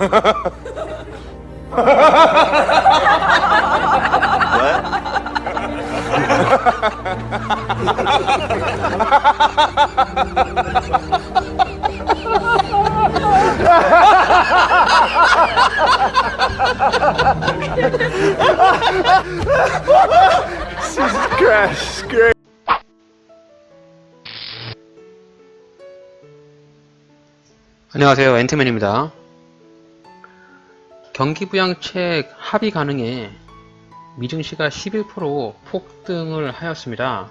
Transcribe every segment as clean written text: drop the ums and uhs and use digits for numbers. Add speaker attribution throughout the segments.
Speaker 1: Jesus Christ, great.
Speaker 2: 안녕하세요, 앤트맨입니다. 경기부양책 합의 가능에 미증시가 11% 폭등을 하였습니다.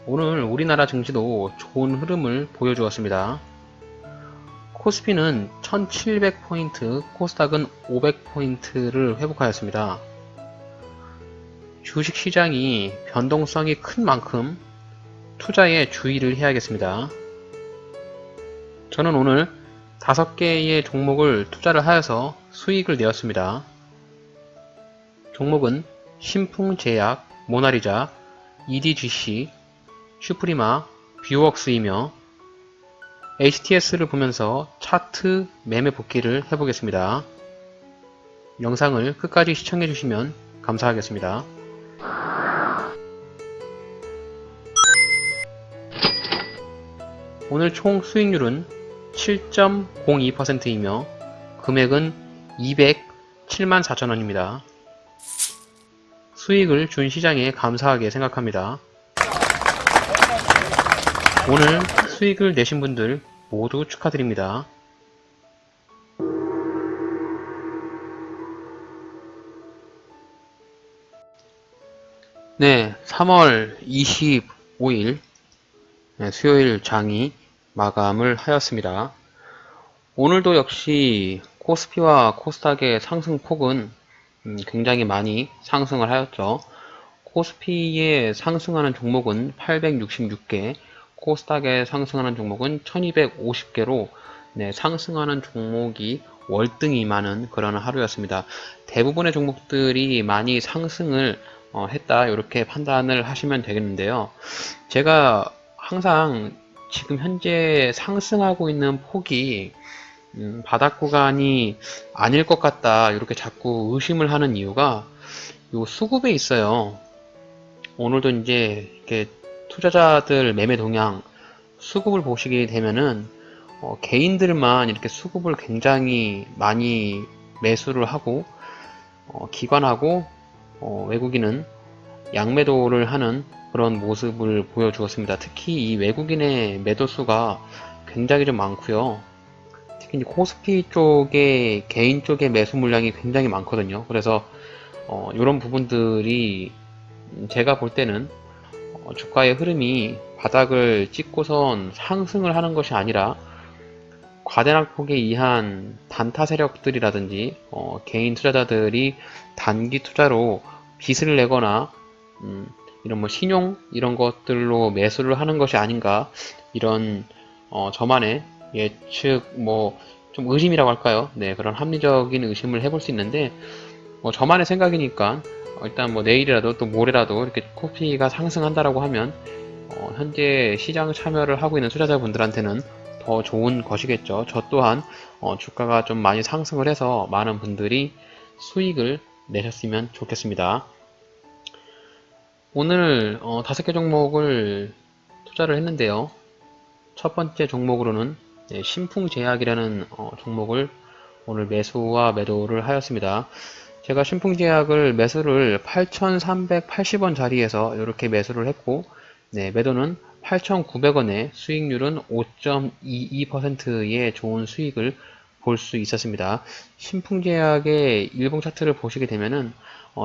Speaker 2: 오늘 우리나라 증시도 좋은 흐름을 보여주었습니다. 코스피는 1700포인트, 코스닥은 500포인트를 회복하였습니다. 주식시장이 변동성이 큰 만큼 투자에 주의를 해야겠습니다. 저는 오늘 5개의 종목을 투자를 하여서 수익을 내었습니다. 종목은 신풍제약, 모나리자, EDGC, 슈프리마, 뷰웍스이며 HTS를 보면서 차트 매매 복귀를 해보겠습니다. 영상을 끝까지 시청해주시면 감사하겠습니다. 오늘 총 수익률은 7.02%이며 금액은 207만 4천원입니다. 수익을 준 시장에 감사하게 생각합니다. 오늘 수익을 내신 분들 모두 축하드립니다. 네, 3월 25일 수요일 장이 마감을 하였습니다. 오늘도 역시 코스피와 코스닥의 상승폭은 굉장히 많이 상승을 하였죠. 코스피에 상승하는 종목은 866개, 코스닥에 상승하는 종목은 1250개로 상승하는 종목이 월등히 많은 그런 하루였습니다. 대부분의 종목들이 많이 상승을 했다, 이렇게 판단을 하시면 되겠는데요. 제가 항상 지금 현재 상승하고 있는 폭이 바닥 구간이 아닐 것 같다, 이렇게 자꾸 의심을 하는 이유가 요 수급에 있어요. 오늘도 이제 이렇게 투자자들 매매 동향 수급을 보시게 되면은 개인들만 이렇게 수급을 굉장히 많이 매수를 하고 기관하고 외국인은 양매도를 하는 그런 모습을 보여주었습니다. 특히 이 외국인의 매도수가 굉장히 좀 많고요. 특히 코스피 쪽에 개인 쪽의 매수 물량이 굉장히 많거든요. 그래서 이런 부분들이 제가 볼 때는 주가의 흐름이 바닥을 찍고선 상승을 하는 것이 아니라 과대낙폭에 의한 단타 세력들이라든지 개인 투자자들이 단기 투자로 빚을 내거나 이런 신용 이런 것들로 매수를 하는 것이 아닌가, 이런 저만의 예측 좀 의심이라고 할까요? 네, 그런 합리적인 의심을 해볼 수 있는데 저만의 생각이니까 일단 내일이라도 또 모레라도 이렇게 코스피가 상승한다라고 하면 현재 시장 참여를 하고 있는 투자자분들한테는 더 좋은 것이겠죠. 저 또한 주가가 좀 많이 상승을 해서 많은 분들이 수익을 내셨으면 좋겠습니다. 오늘 5개 종목을 투자를 했는데요. 첫 번째 종목으로는 신풍제약이라는 종목을 오늘 매수와 매도를 하였습니다. 제가 신풍제약을 매수를 8,380원 자리에서 이렇게 매수를 했고, 매도는 8,900원에 수익률은 5.22%의 좋은 수익을 볼 수 있었습니다. 신풍제약의 일봉 차트를 보시게 되면은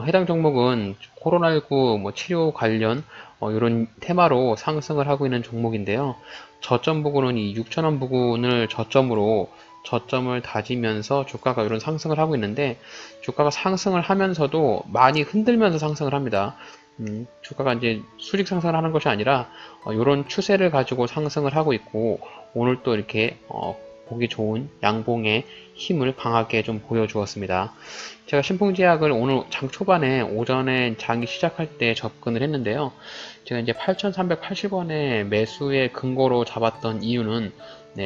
Speaker 2: 해당 종목은 코로나19 치료 관련 이런 테마로 상승을 하고 있는 종목인데요. 저점 부근은 이 6,000원 부근을 저점으로 저점을 다지면서 주가가 이런 상승을 하고 있는데, 주가가 상승을 하면서도 많이 흔들면서 상승을 합니다. 주가가 이제 수직 상승을 하는 것이 아니라 이런 추세를 가지고 상승을 하고 있고, 오늘 또 이렇게 보기 좋은 양봉의 힘을 강하게 좀 보여주었습니다. 제가 신풍제약을 오늘 장 초반에 오전에 장이 시작할 때 접근을 했는데요. 제가 이제 8,380원에 매수의 근거로 잡았던 이유는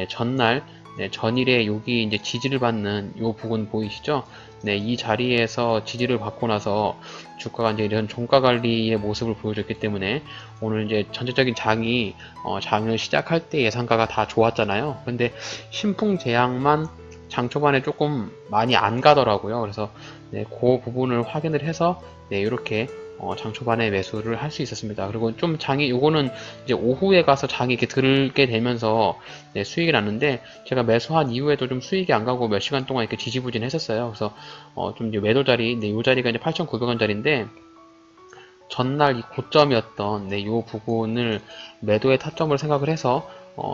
Speaker 2: 전날 네, 전일에 여기 이제 지지를 받는 요 부분 보이시죠? 네, 이 자리에서 지지를 받고 나서 주가가 이제 이런 종가 관리의 모습을 보여줬기 때문에 오늘 이제 전체적인 장을 시작할 때 예상가가 다 좋았잖아요. 근데 신풍제약만 장 초반에 조금 많이 안 가더라고요. 그래서 네, 그 부분을 확인을 해서 네, 이렇게 장 초반에 매수를 할 수 있었습니다. 그리고 좀 요거는 이제 오후에 가서 장이 이렇게 들게 되면서 네, 수익이 났는데 제가 매수한 이후에도 좀 수익이 안 가고 몇 시간 동안 이렇게 지지부진 했었어요. 그래서 좀 이제 매도 자리, 네, 요 자리가 이제 8,900원짜리인데 전날 이 고점이었던 네, 요 부분을 매도의 타점을 생각을 해서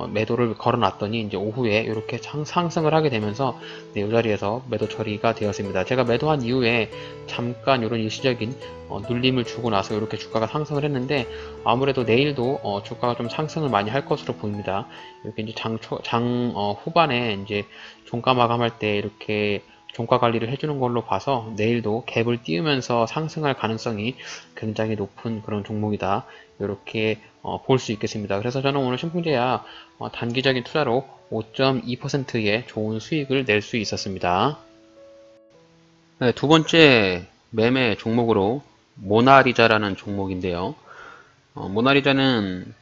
Speaker 2: 매도를 걸어놨더니 이제 오후에 이렇게 상승을 하게 되면서 네, 이 자리에서 매도 처리가 되었습니다. 제가 매도한 이후에 잠깐 이런 일시적인 눌림을 주고 나서 이렇게 주가가 상승을 했는데 아무래도 내일도 주가가 좀 상승을 많이 할 것으로 보입니다. 이렇게 이제 후반에 이제 종가 마감할 때 이렇게 종가 관리를 해주는 걸로 봐서 내일도 갭을 띄우면서 상승할 가능성이 굉장히 높은 그런 종목이다. 이렇게 볼 수 있겠습니다. 그래서 저는 오늘 신풍제약 단기적인 투자로 5.2%의 좋은 수익을 낼 수 있었습니다. 네, 두 번째 매매 종목으로 모나리자라는 종목인데요. 모나리자는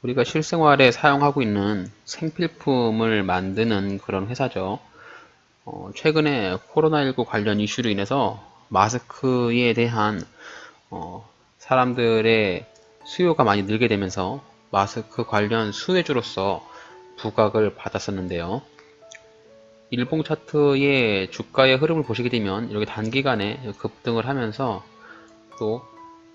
Speaker 2: 우리가 실생활에 사용하고 있는 생필품을 만드는 그런 회사죠. 최근에 코로나19 관련 이슈로 인해서 마스크에 대한 사람들의 수요가 많이 늘게 되면서 마스크 관련 수혜주로서 부각을 받았었는데요. 일봉 차트의 주가의 흐름을 보시게 되면 이렇게 단기간에 급등을 하면서 또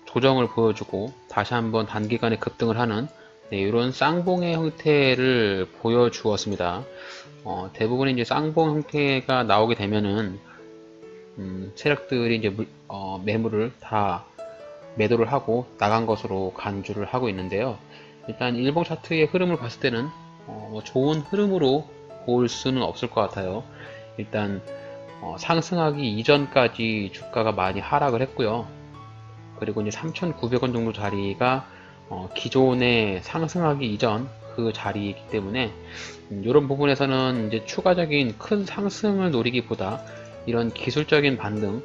Speaker 2: 조정을 보여주고 다시 한번 단기간에 급등을 하는 네, 이런 쌍봉의 형태를 보여주었습니다. 대부분의 이제 쌍봉 형태가 나오게 되면은 세력들이 이제 매물을 다 매도를 하고 나간 것으로 간주를 하고 있는데요. 일단 일봉 차트의 흐름을 봤을 때는 좋은 흐름으로 볼 수는 없을 것 같아요. 일단 상승하기 이전까지 주가가 많이 하락을 했고요. 그리고 이제 3,900원 정도 자리가 기존에 상승하기 이전 그 자리이기 때문에 이런 부분에서는 이제 추가적인 큰 상승을 노리기보다 이런 기술적인 반등,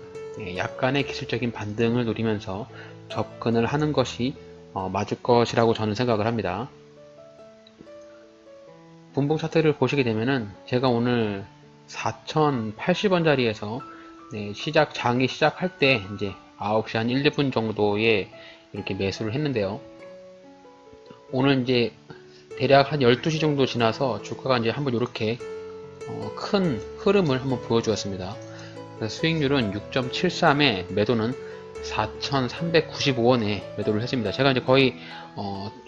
Speaker 2: 약간의 기술적인 반등을 노리면서 접근을 하는 것이 맞을 것이라고 저는 생각을 합니다. 분봉 차트를 보시게 되면은 제가 오늘 4,080원 자리에서 장이 시작할 때 이제 9시 한 1, 2분 정도에 이렇게 매수를 했는데요. 오늘 이제 대략 한 12시 정도 지나서 주가가 이제 한번 이렇게 큰 흐름을 한번 보여주었습니다. 그래서 수익률은 6.73에 매도는 4,395원에 매도를 했습니다. 제가 이제 거의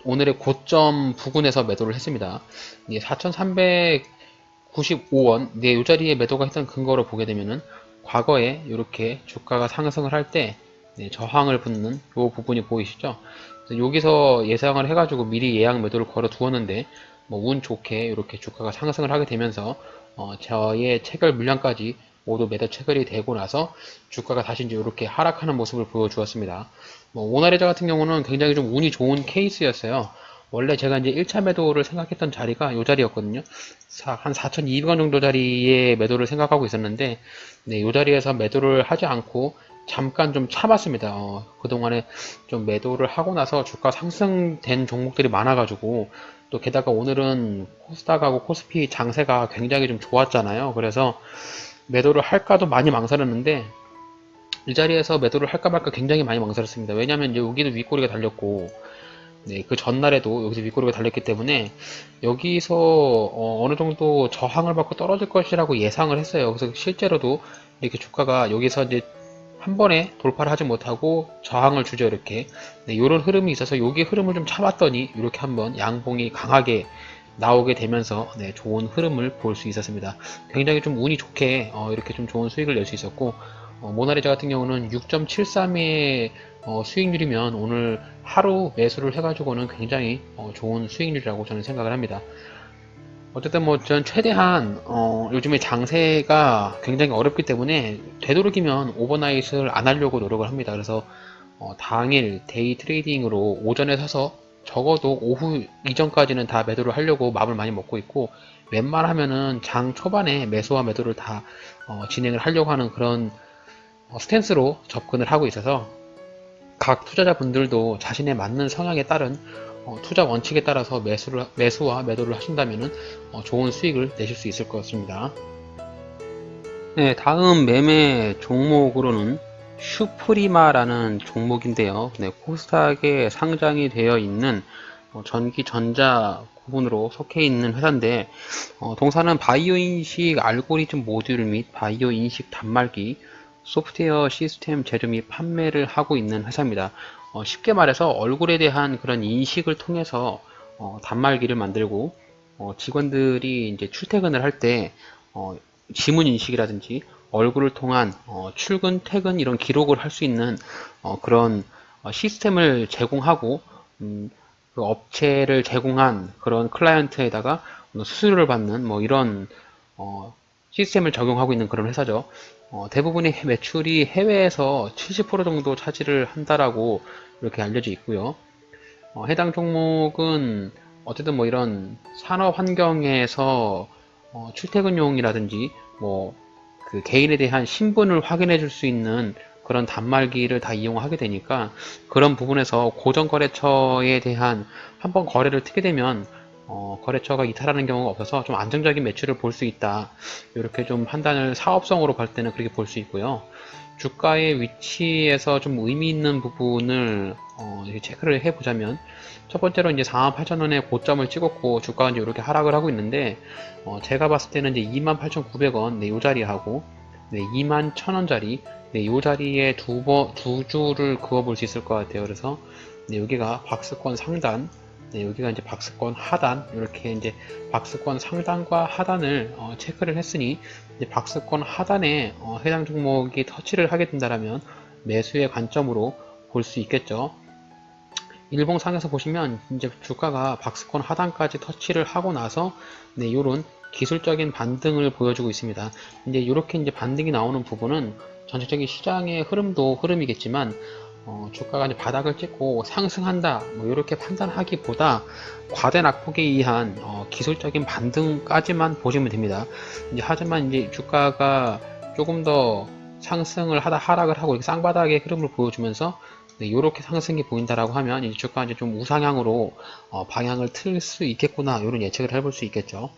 Speaker 2: 오늘의 고점 부근에서 매도를 했습니다. 4,395원, 네, 이 자리에 매도가 했던 근거로 보게 되면은 과거에 이렇게 주가가 상승을 할 때 저항을 붙는 이 부분이 보이시죠? 여기서 예상을 해가지고 미리 예약 매도를 걸어 두었는데 운 좋게 이렇게 주가가 상승을 하게 되면서 저의 체결 물량까지 모두 매도 체결이 되고 나서 주가가 다시 이제 이렇게 하락하는 모습을 보여주었습니다. 모나리자 같은 경우는 굉장히 좀 운이 좋은 케이스였어요. 원래 제가 이제 1차 매도를 생각했던 자리가 이 자리였거든요. 한 4,200원 정도 자리에 매도를 생각하고 있었는데, 네, 이 자리에서 매도를 하지 않고 잠깐 좀 참았습니다. 그동안에 좀 매도를 하고 나서 주가 상승된 종목들이 많아가지고, 또 게다가 오늘은 코스닥하고 코스피 장세가 굉장히 좀 좋았잖아요. 그래서 매도를 할까도 많이 망설였는데, 이 자리에서 매도를 할까 말까 굉장히 많이 망설였습니다. 왜냐면 이제 여기도 윗꼬리가 달렸고, 네, 그 전날에도 여기서 윗꼬리가 달렸기 때문에 여기서 어느 정도 저항을 받고 떨어질 것이라고 예상을 했어요. 그래서 실제로도 이렇게 주가가 여기서 이제 한 번에 돌파를 하지 못하고 저항을 주죠, 이렇게. 네, 이런 흐름이 있어서 여기 흐름을 좀 참았더니 이렇게 한번 양봉이 강하게 나오게 되면서 네, 좋은 흐름을 볼 수 있었습니다. 굉장히 좀 운이 좋게 이렇게 좀 좋은 수익을 낼 수 있었고, 모나리자 같은 경우는 6.73의 수익률이면 오늘 하루 매수를 해가지고는 굉장히 좋은 수익률이라고 저는 생각을 합니다. 어쨌든 뭐 전 최대한 요즘에 장세가 굉장히 어렵기 때문에 되도록이면 오버나잇을 안 하려고 노력을 합니다. 그래서 당일 데이 트레이딩으로 오전에 사서 적어도 오후 이전까지는 다 매도를 하려고 마음을 많이 먹고 있고, 웬만하면은 장 초반에 매수와 매도를 다 진행을 하려고 하는 그런 스탠스로 접근을 하고 있어서, 각 투자자분들도 자신의 맞는 성향에 따른 투자 원칙에 따라서 매수와 매도를 하신다면 좋은 수익을 내실 수 있을 것 같습니다. 네, 다음 매매 종목으로는 슈프리마라는 종목인데요. 네, 코스닥에 상장이 되어 있는 전기 전자 부분으로 속해 있는 회사인데, 동사는 바이오 인식 알고리즘 모듈 및 바이오 인식 단말기 소프트웨어 시스템 제조 및 판매를 하고 있는 회사입니다. 쉽게 말해서 얼굴에 대한 그런 인식을 통해서 단말기를 만들고, 직원들이 이제 출퇴근을 할 때 지문 인식이라든지 얼굴을 통한 출근, 퇴근 이런 기록을 할 수 있는 그런 시스템을 제공하고, 그 업체를 제공한 그런 클라이언트에다가 수수료를 받는 뭐 이런 시스템을 적용하고 있는 그런 회사죠. 대부분의 매출이 해외에서 70% 정도 차지를 한다라고 이렇게 알려져 있고요. 해당 종목은 어쨌든 뭐 이런 산업 환경에서 출퇴근용이라든지 뭐 그 개인에 대한 신분을 확인해 줄 수 있는 그런 단말기를 다 이용하게 되니까, 그런 부분에서 고정거래처에 대한 한번 거래를 트게 되면 거래처가 이탈하는 경우가 없어서 좀 안정적인 매출을 볼 수 있다. 이렇게 좀 판단을 사업성으로 볼 때는 그렇게 볼 수 있고요. 주가의 위치에서 좀 의미 있는 부분을 체크를 해보자면, 첫 번째로 이제 48,000원에 고점을 찍었고 주가가 이제 이렇게 하락을 하고 있는데, 제가 봤을 때는 이제 28,900원 네, 요 자리하고 네, 21,000원짜리 네, 요 자리에 두 줄을 그어 볼 수 있을 것 같아요. 그래서 네, 여기가 박스권 상단, 네, 여기가 이제 박스권 하단, 이렇게 이제 박스권 상단과 하단을 체크를 했으니, 이제 박스권 하단에 해당 종목이 터치를 하게 된다면 매수의 관점으로 볼 수 있겠죠. 일봉상에서 보시면 이제 주가가 박스권 하단까지 터치를 하고 나서 네, 요런 기술적인 반등을 보여주고 있습니다. 이제 이렇게 이제 반등이 나오는 부분은 전체적인 시장의 흐름도 흐름이겠지만, 주가가 이제 바닥을 찍고 상승한다 뭐 이렇게 판단하기보다 과대 낙폭에 의한 기술적인 반등까지만 보시면 됩니다. 이제 하지만 이제 주가가 조금 더 상승을 하다 하락을 하고 이렇게 쌍바닥의 흐름을 보여주면서 네, 이렇게 상승이 보인다라고 하면 이제 주가 이제 좀 우상향으로 방향을 틀 수 있겠구나, 이런 예측을 해볼 수 있겠죠.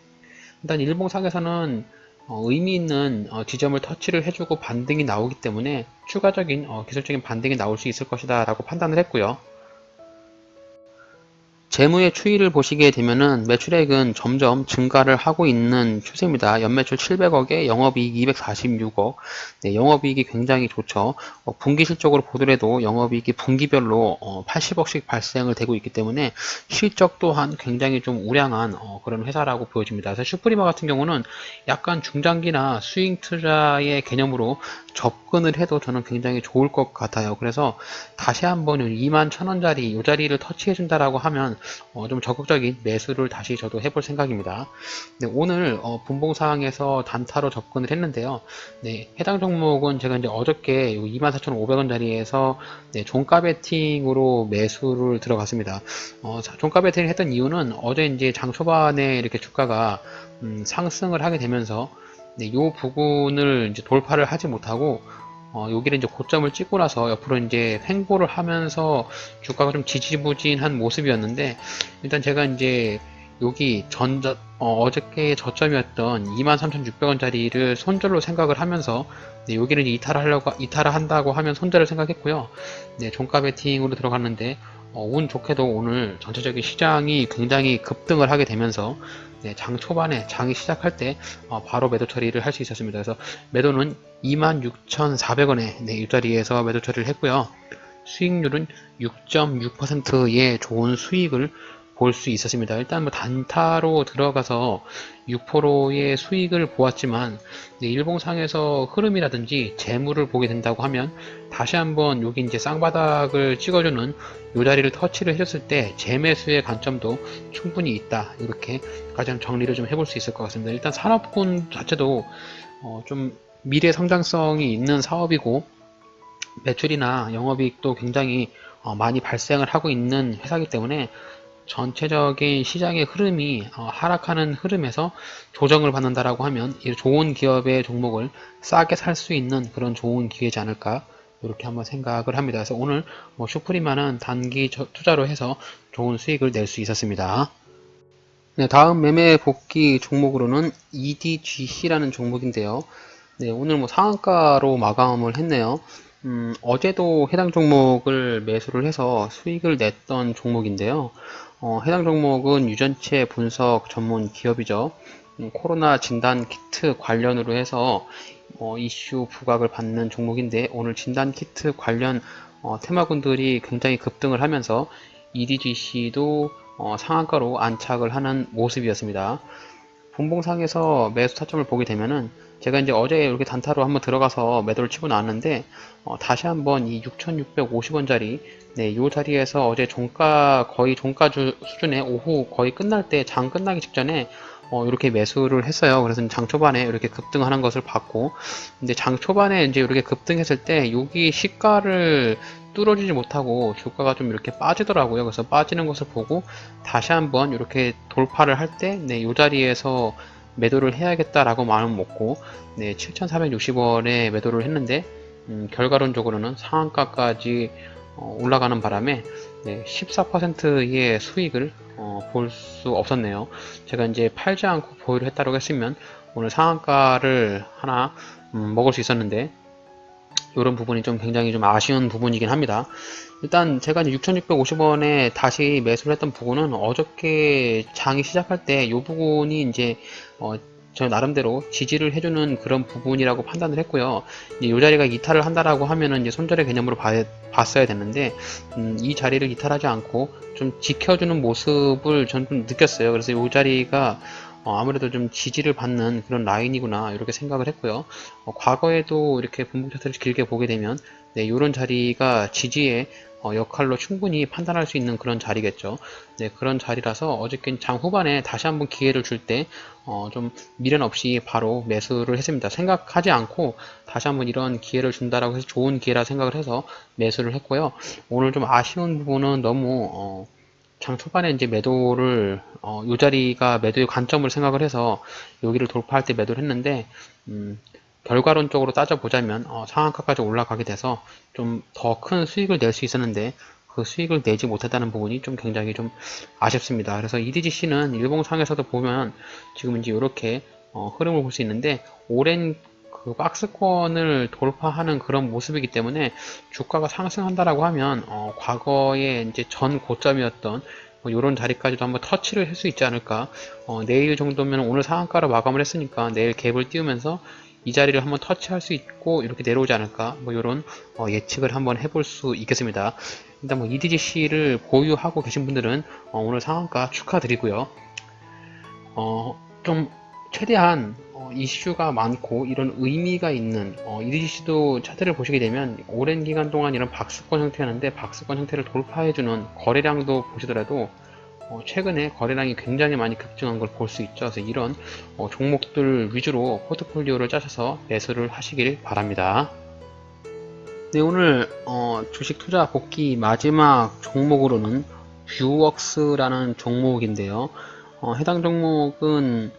Speaker 2: 일단 일봉상에서는 의미 있는 지점을 터치를 해주고 반등이 나오기 때문에 추가적인 기술적인 반등이 나올 수 있을 것이다 라고 판단을 했고요. 재무의 추이를 보시게 되면은 매출액은 점점 증가를 하고 있는 추세입니다. 연매출 700억에 영업이익 246억. 네, 영업이익이 굉장히 좋죠. 분기 실적으로 보더라도 영업이익이 분기별로 80억씩 발생을 되고 있기 때문에 실적 또한 굉장히 좀 우량한 그런 회사라고 보여집니다. 그래서 슈프리마 같은 경우는 약간 중장기나 스윙 투자의 개념으로 접근을 해도 저는 굉장히 좋을 것 같아요. 그래서 다시 한번 21,000원짜리 이 자리를 터치해 준다라고 하면 좀 적극적인 매수를 다시 저도 해볼 생각입니다. 네, 오늘 분봉사항에서 단타로 접근을 했는데요. 네, 해당 종목은 제가 이제 어저께 24,500원짜리에서 네, 종가 베팅으로 매수를 들어갔습니다. 종가 베팅을 했던 이유는 어제 이제 장 초반에 이렇게 주가가 상승을 하게 되면서 네, 이 부분을 이제 돌파를 하지 못하고 여기를 이제 고점을 찍고 나서 옆으로 이제 횡보를 하면서 주가가 좀 지지부진한 모습이었는데, 일단 제가 이제 여기 어저께 저점이었던 23,600원짜리를 손절로 생각을 하면서 네, 여기를 이탈을 한다고 하면 손절을 생각했고요. 네, 종가 베팅으로 들어갔는데 운 좋게도 오늘 전체적인 시장이 굉장히 급등을 하게 되면서 네, 장 초반에 장이 시작할 때 바로 매도 처리를 할 수 있었습니다. 그래서 매도는 26,400원에 네, 이 자리에서 매도 처리를 했고요. 수익률은 6.6%의 좋은 수익을 볼 수 있었습니다. 일단 뭐 단타로 들어가서 6%의 수익을 보았지만 네, 일봉상에서 흐름이라든지 재물을 보게 된다고 하면 다시 한번 여기 이제 쌍바닥을 찍어주는 이 자리를 터치를 해줬을 때 재매수의 관점도 충분히 있다, 이렇게 가장 정리를 좀 해볼 수 있을 것 같습니다. 일단 산업군 자체도 좀 미래 성장성이 있는 사업이고 매출이나 영업이익도 굉장히 많이 발생을 하고 있는 회사이기 때문에 전체적인 시장의 흐름이 하락하는 흐름에서 조정을 받는다라고 하면 이 좋은 기업의 종목을 싸게 살 수 있는 그런 좋은 기회지 않을까 이렇게 한번 생각을 합니다. 그래서 오늘 슈프리마는 단기 투자로 해서 좋은 수익을 낼 수 있었습니다. 네, 다음 매매 복귀 종목으로는 EDGC라는 종목인데요. 네, 오늘 상한가로 마감을 했네요. 어제도 해당 종목을 매수를 해서 수익을 냈던 종목인데요. 해당 종목은 유전체 분석 전문 기업이죠. 코로나 진단 키트 관련으로 해서 이슈 부각을 받는 종목인데 오늘 진단 키트 관련 테마군들이 굉장히 급등을 하면서 EDGC도 상한가로 안착을 하는 모습이었습니다. 분봉상에서 매수 타점을 보게 되면은 제가 이제 어제 이렇게 단타로 한번 들어가서 매도를 치고 나왔는데 다시 한번 이 6,650원짜리 네, 요 자리에서 어제 종가 거의 종가 수준에 오후 거의 끝날 때 장 끝나기 직전에 이렇게 매수를 했어요. 그래서 장 초반에 이렇게 급등하는 것을 봤고, 근데 장 초반에 이제 이렇게 급등했을 때 여기 시가를 뚫어지지 못하고 주가가 좀 이렇게 빠지더라고요. 그래서 빠지는 것을 보고 다시 한번 이렇게 돌파를 할 때, 네, 이 자리에서 매도를 해야겠다라고 마음 먹고, 네, 7,460원에 매도를 했는데, 결과론적으로는 상한가까지 올라가는 바람에 네, 14%의 수익을 볼 수 없었네요. 제가 이제 팔지 않고 보유를 했다고 했으면 오늘 상한가를 하나 먹을 수 있었는데 이런 부분이 좀 굉장히 좀 아쉬운 부분이긴 합니다. 일단 제가 이제 6,650원에 다시 매수를 했던 부분은 어저께 장이 시작할 때 이 부분이 이제 저 나름대로 지지를 해주는 그런 부분이라고 판단을 했고요. 이제 이 자리가 이탈을 한다라고 하면은 이제 손절의 개념으로 봤어야 됐는데 이 자리를 이탈하지 않고 좀 지켜주는 모습을 전 좀 느꼈어요. 그래서 이 자리가 아무래도 좀 지지를 받는 그런 라인이구나 이렇게 생각을 했고요. 과거에도 이렇게 분봉 차트를 길게 보게 되면 네, 이런 자리가 지지의 역할로 충분히 판단할 수 있는 그런 자리겠죠. 네, 그런 자리라서 어저께 장 후반에 다시 한번 기회를 줄 때 좀 미련 없이 바로 매수를 했습니다. 생각하지 않고 다시 한번 이런 기회를 준다라고 해서 좋은 기회라 생각을 해서 매수를 했고요. 오늘 좀 아쉬운 부분은 너무 장 초반에 이제 매도를 요 자리가 매도의 관점을 생각을 해서 여기를 돌파할 때 매도를 했는데 결과론적으로 따져보자면 상한가까지 올라가게 돼서 좀 더 큰 수익을 낼 수 있었는데 그 수익을 내지 못했다는 부분이 좀 굉장히 좀 아쉽습니다. 그래서 EDGC는 일봉상에서도 보면 지금 이제 이렇게 흐름을 볼 수 있는데 오랜 그 박스권을 돌파하는 그런 모습이기 때문에 주가가 상승한다라고 하면 과거에 이제 전 고점이었던 이런 자리까지도 한번 터치를 할 수 있지 않을까. 내일 정도면 오늘 상한가로 마감을 했으니까 내일 갭을 띄우면서 이 자리를 한번 터치할 수 있고 이렇게 내려오지 않을까. 이런 예측을 한번 해볼 수 있겠습니다. 일단 EDGC를 보유하고 계신 분들은 오늘 상한가 축하드리고요. 좀 최대한 이슈가 많고 이런 의미가 있는 EDGC도 차트를 보시게 되면 오랜 기간 동안 이런 박스권 형태였는데 박스권 형태를 돌파해주는 거래량도 보시더라도 최근에 거래량이 굉장히 많이 급증한 걸 볼 수 있죠. 그래서 이런 종목들 위주로 포트폴리오를 짜셔서 매수를 하시길 바랍니다. 네, 오늘 주식 투자 복귀 마지막 종목으로는 뷰웍스라는 종목인데요. 해당 종목은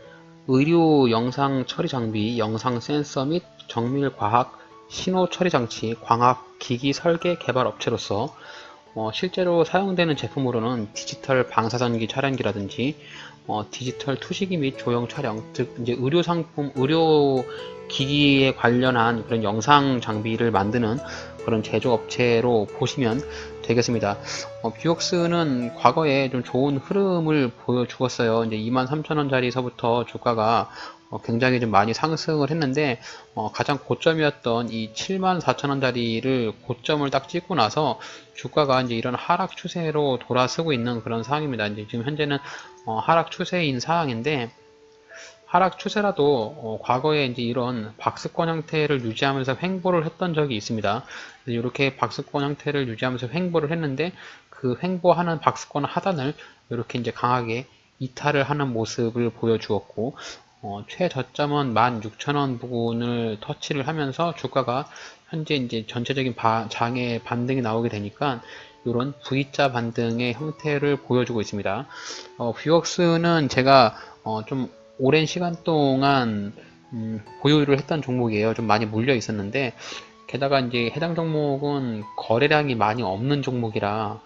Speaker 2: 의료 영상 처리 장비, 영상 센서 및 정밀 과학 신호 처리 장치, 광학 기기 설계 개발 업체로서 실제로 사용되는 제품으로는 디지털 방사선기 촬영기라든지 디지털 투시기 및 조형 촬영, 즉 이제 의료 상품, 의료 기기에 관련한 그런 영상 장비를 만드는 그런 제조업체로 보시면 되겠습니다. 뷰옥스는 과거에 좀 좋은 흐름을 보여주었어요. 이제 23,000원짜리서부터 주가가 굉장히 좀 많이 상승을 했는데 가장 고점이었던 이 74,000원짜리를 고점을 딱 찍고 나서 주가가 이제 이런 하락 추세로 돌아서고 있는 그런 상황입니다. 이제 지금 현재는 하락 추세인 상황인데 하락 추세라도 과거에 이제 이런 박스권 형태를 유지하면서 횡보를 했던 적이 있습니다. 이렇게 박스권 형태를 유지하면서 횡보를 했는데 그 횡보하는 박스권 하단을 이렇게 이제 강하게 이탈을 하는 모습을 보여주었고 최저점은 16,000원 부분을 터치를 하면서 주가가 현재 이제 전체적인 장의 반등이 나오게 되니까 이런 V자 반등의 형태를 보여주고 있습니다. 뷰웍스는 제가 좀 오랜 시간 동안 보유를 했던 종목이에요. 좀 많이 물려 있었는데, 게다가 이제 해당 종목은 거래량이 많이 없는 종목이라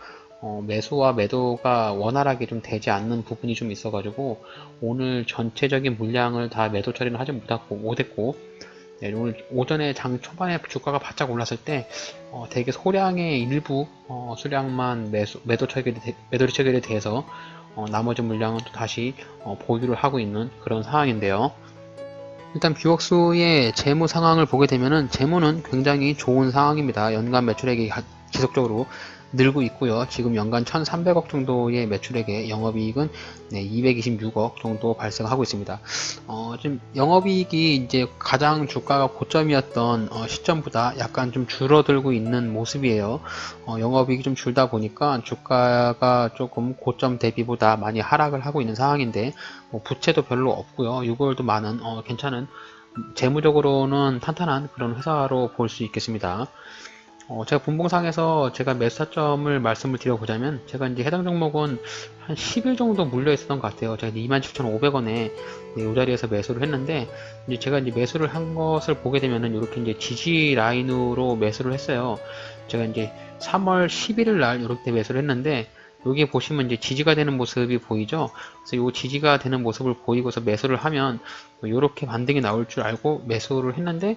Speaker 2: 매수와 매도가 원활하게 좀 되지 않는 부분이 좀 있어가지고 오늘 전체적인 물량을 다 매도 처리는 하지 못했고, 네, 오늘 오전에 장 초반에 주가가 바짝 올랐을 때 되게 소량의 일부 수량만 매도 처리에 대해서 나머지 물량은 또 다시 보유를 하고 있는 그런 상황인데요. 일단 뷰웍스의 재무 상황을 보게 되면은 재무는 굉장히 좋은 상황입니다. 연간 매출액이 지속적으로 늘고 있고요. 지금 연간 1,300억 정도의 매출액에 영업이익은 226억 정도 발생하고 있습니다. 지금 영업이익이 이제 가장 주가가 고점이었던 시점보다 약간 좀 줄어들고 있는 모습이에요. 영업이익이 좀 줄다 보니까 주가가 조금 고점 대비보다 많이 하락을 하고 있는 상황인데, 부채도 별로 없고요. 유골도 많은 괜찮은, 재무적으로는 탄탄한 그런 회사로 볼 수 있겠습니다. 제가 분봉상에서 제가 매수 타점을 말씀을 드려보자면, 제가 이제 해당 종목은 한 10일 정도 물려 있었던 것 같아요. 제가 27,500원에 이 자리에서 매수를 했는데, 이제 제가 이제 매수를 한 것을 보게 되면은 이렇게 이제 지지 라인으로 매수를 했어요. 제가 이제 3월 11일 날 이렇게 매수를 했는데, 여기 보시면 이제 지지가 되는 모습이 보이죠? 그래서 이 지지가 되는 모습을 보이고서 매수를 하면 이렇게 반등이 나올 줄 알고 매수를 했는데,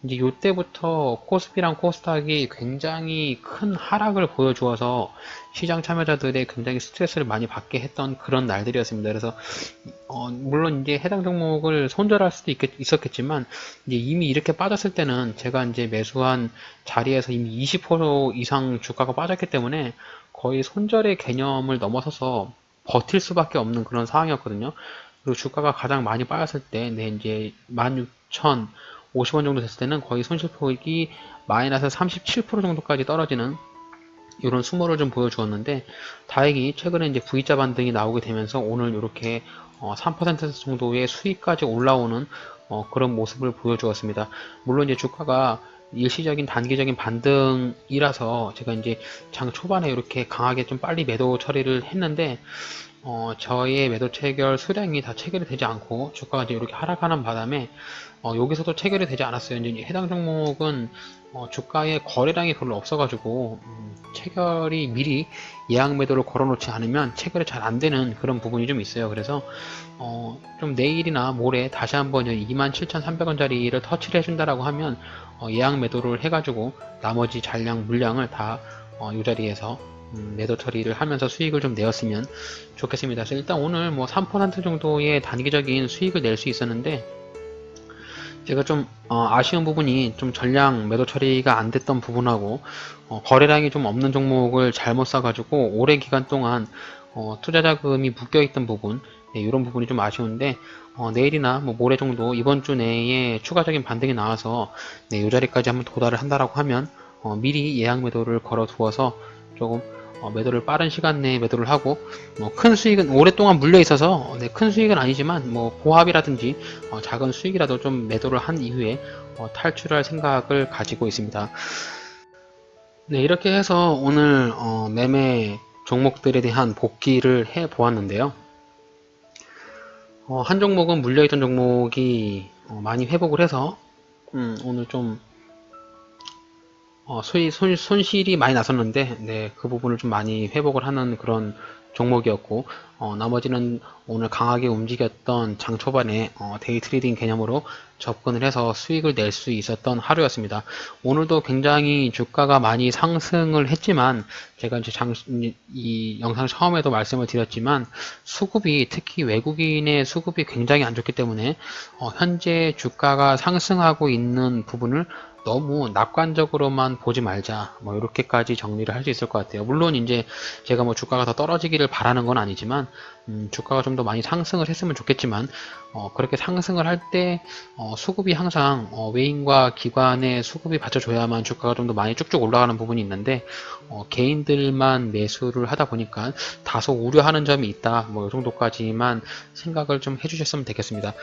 Speaker 2: 이제 이때부터 코스피랑 코스닥이 굉장히 큰 하락을 보여주어서 시장 참여자들의 굉장히 스트레스를 많이 받게 했던 그런 날들이었습니다. 그래서 물론 이제 해당 종목을 손절할 수도 있었겠지만, 이제 이미 이렇게 빠졌을 때는 제가 이제 매수한 자리에서 이미 20% 이상 주가가 빠졌기 때문에 거의 손절의 개념을 넘어서서 버틸 수밖에 없는 그런 상황이었거든요. 그리고 주가가 가장 많이 빠졌을 때, 이제 16,050원 정도 됐을 때는 거의 손실폭이 마이너스 37% 정도까지 떨어지는 이런 수모를 좀 보여주었는데, 다행히 최근에 이제 V자 반등이 나오게 되면서 오늘 이렇게 3% 정도의 수익까지 올라오는 그런 모습을 보여주었습니다. 물론 이제 주가가 일시적인 단기적인 반등이라서 제가 이제 장 초반에 이렇게 강하게 좀 빨리 매도 처리를 했는데, 저의 매도 체결 수량이 다 체결이 되지 않고 주가가 이제 이렇게 하락하는 바람에 여기서도 체결이 되지 않았어요. 이제 해당 종목은 주가의 거래량이 별로 없어가지고 체결이 미리 예약 매도를 걸어놓지 않으면 체결이 잘 안 되는 그런 부분이 좀 있어요. 그래서 좀 내일이나 모레 다시 한번 27,300원짜리를 터치를 해준다라고 하면 예약 매도를 해가지고 나머지 잔량 물량을 다 이 자리에서 매도 처리를 하면서 수익을 좀 내었으면 좋겠습니다. 그래서 일단 오늘 뭐 3% 정도의 단기적인 수익을 낼 수 있었는데, 제가 좀 아쉬운 부분이 좀 전량 매도 처리가 안 됐던 부분하고 거래량이 좀 없는 종목을 잘못 사가지고 오랜 기간 동안 투자 자금이 묶여 있던 부분, 이런 부분이 좀 아쉬운데, 내일이나 뭐 모레 정도 이번 주 내에 추가적인 반등이 나와서 이 자리까지 한번 도달을 한다라고 하면 미리 예약 매도를 걸어 두어서 조금 매도를 빠른 시간 내에 매도를 하고, 큰 수익은 오랫동안 물려 있어서 큰 수익은 아니지만 뭐 보합이라든지 작은 수익이라도 좀 매도를 한 이후에 탈출할 생각을 가지고 있습니다. 네, 이렇게 해서 오늘 매매 종목들에 대한 복귀를 해 보았는데요. 한 종목은 물려있던 종목이 많이 회복을 해서 오늘 좀 손실이 많이 났었는데, 그 부분을 좀 많이 회복을 하는 그런 종목이었고, 나머지는 오늘 강하게 움직였던 장 초반에 데이 트레이딩 개념으로 접근을 해서 수익을 낼 수 있었던 하루였습니다. 오늘도 굉장히 주가가 많이 상승을 했지만, 제가 이제 이 영상 처음에도 말씀을 드렸지만, 수급이, 특히 외국인의 수급이 굉장히 안 좋기 때문에 현재 주가가 상승하고 있는 부분을 너무 낙관적으로만 보지 말자, 뭐 이렇게까지 정리를 할 수 있을 것 같아요. 물론 이제 제가 뭐 주가가 더 떨어지기를 바라는 건 아니지만, 주가가 좀 더 많이 상승을 했으면 좋겠지만, 그렇게 상승을 할 때 수급이 항상 외인과 기관의 수급이 받쳐줘야만 주가가 좀 더 많이 쭉쭉 올라가는 부분이 있는데, 개인들만 매수를 하다 보니까 다소 우려하는 점이 있다, 뭐 이 정도까지만 생각을 좀 해주셨으면 되겠습니다.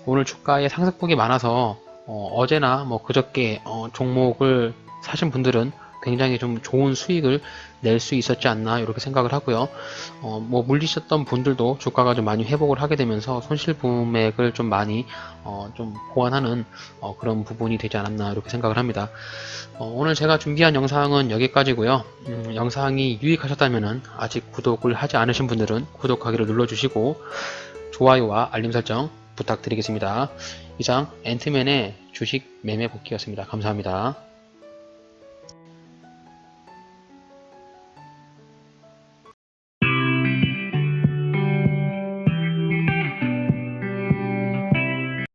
Speaker 2: 오늘 주가에 상승폭이 많아서 어제나 뭐 그저께 종목을 사신 분들은 굉장히 좀 좋은 수익을 낼 수 있었지 않나 이렇게 생각을 하고요. 뭐 물리셨던 분들도 주가가 좀 많이 회복을 하게 되면서 손실 금액을 좀 많이 좀 보완하는 그런 부분이 되지 않았나 이렇게 생각을 합니다. 오늘 제가 준비한 영상은 여기까지고요. 영상이 유익하셨다면 아직 구독을 하지 않으신 분들은 구독하기를 눌러주시고 좋아요와 알림 설정 부탁드리겠습니다. 이상 앤트맨의 주식 매매 복귀였습니다. 감사합니다.